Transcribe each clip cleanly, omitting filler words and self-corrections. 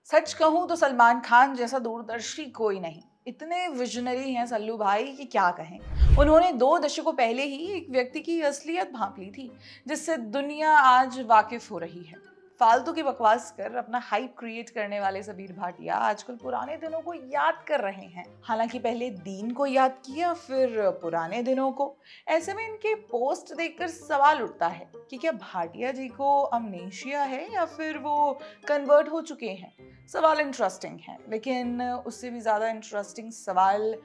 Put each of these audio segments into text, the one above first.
सच कहूं तो सलमान खान जैसा दूरदर्शी कोई नहीं। इतने विजनरी हैं सल्लू भाई कि क्या कहें। उन्होंने 2 दशकों पहले ही एक व्यक्ति की असलियत भांप ली थी, जिससे दुनिया आज वाकिफ हो रही है। फालतू की बकवास कर अपना हाइप क्रिएट करने वाले सबीर भाटिया आजकल पुराने दिनों को याद कर रहे हैं। हालांकि पहले दीन को याद किया, फिर पुराने दिनों को। ऐसे में इनके पोस्ट देखकर सवाल उठता है कि क्या भाटिया जी को अमनेशिया है या फिर वो कन्वर्ट हो चुके हैं। सवाल इंटरेस्टिंग है, लेकिन उससे भी ज़्यादा इंटरेस्टिंग सवाल,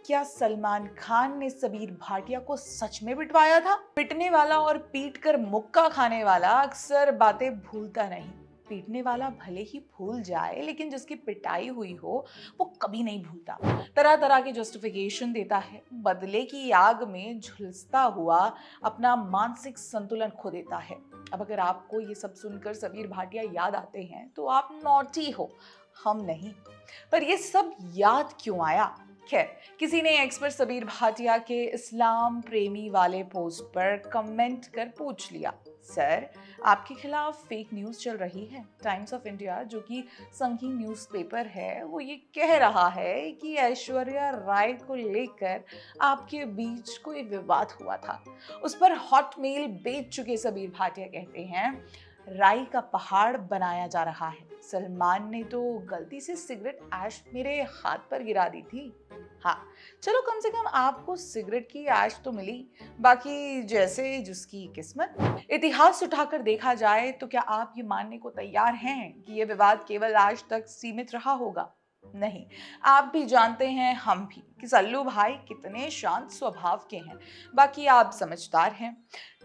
क्या सलमान खान ने सबीर भाटिया को सच में पिटवाया था? पिटने वाला और पीट कर मुक्का खाने वाला अक्सर बातें भूलता नहीं। पीटने वाला भले ही भूल जाए, लेकिन जिसकी पिटाई हुई हो वो कभी नहीं भूलता। तरह तरह की जस्टिफिकेशन देता है, बदले की आग में झुलसता हुआ अपना मानसिक संतुलन खो देता है। अब अगर आपको ये सब सुनकर सबीर भाटिया याद आते हैं तो आप नॉटी हो, हम नहीं। पर ये सब याद क्यों आया? खैर, किसी ने एक्सपर्ट सबीर भाटिया के इस्लाम प्रेमी वाले पोस्ट पर कमेंट कर पूछ लिया, सर आपके खिलाफ फेक न्यूज़ चल रही है। टाइम्स ऑफ इंडिया, जो कि संघी न्यूज़पेपर है, वो ये कह रहा है कि ऐश्वर्या राय को लेकर आपके बीच कोई विवाद हुआ था। उस पर हॉट मेल बेच चुके सबीर भाटिया कहते हैं, राई का पहाड़ बनाया जा रहा है। सलमान ने तो गलती से सिगरेट ऐश मेरे हाथ पर गिरा दी थी। हाँ, चलो कम से कम आपको सिगरेट की ऐश तो मिली, बाकी जैसे जिसकी किस्मत। इतिहास उठाकर देखा जाए तो क्या आप ये मानने को तैयार हैं कि ये विवाद केवल आज तक सीमित रहा होगा? नहीं, आप भी जानते हैं, हम भी, कि सल्लू भाई कितने शांत स्वभाव के हैं। बाकी आप समझदार हैं।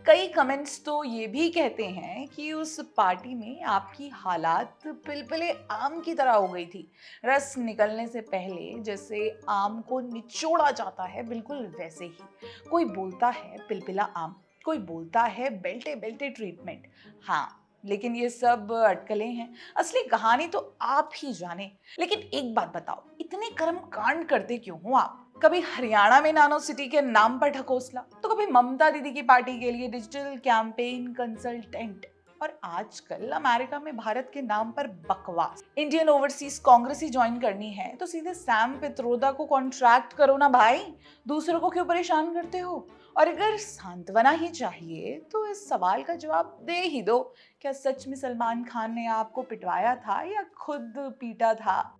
कई कमेंट्स तो ये भी कहते हैं कि उस पार्टी में आपकी हालात पिलपिले आम की तरह हो गई थी। रस निकलने से पहले जैसे आम को निचोड़ा जाता है, बिल्कुल वैसे ही। कोई बोलता है पिलपिला आम, कोई बोलता है बेल्टे बेल्टे ट्रीटमेंट। हाँ, लेकिन ये सब अटकलें हैं, असली कहानी तो आप ही जाने। लेकिन एक बात बताओ, इतने कर्म कांड करते क्यों हो आप? कभी हरियाणा में नैनो सिटी के नाम पर ढकोसला, तो कभी ममता दीदी की पार्टी के लिए डिजिटल कैंपेन कंसल्टेंट, और आजकल अमेरिका में भारत के नाम पर बकवास। इंडियन ओवरसीज कांग्रेस ही ज्वाइन करनी है तो सीधे सैम पित्रोदा को कॉन्ट्रैक्ट करो ना भाई, दूसरों को क्यों परेशान करते हो? और अगर सांत्वना ही चाहिए तो इस सवाल का जवाब दे ही दो, क्या सच में सलमान खान ने आपको पिटवाया था या खुद पीटा था?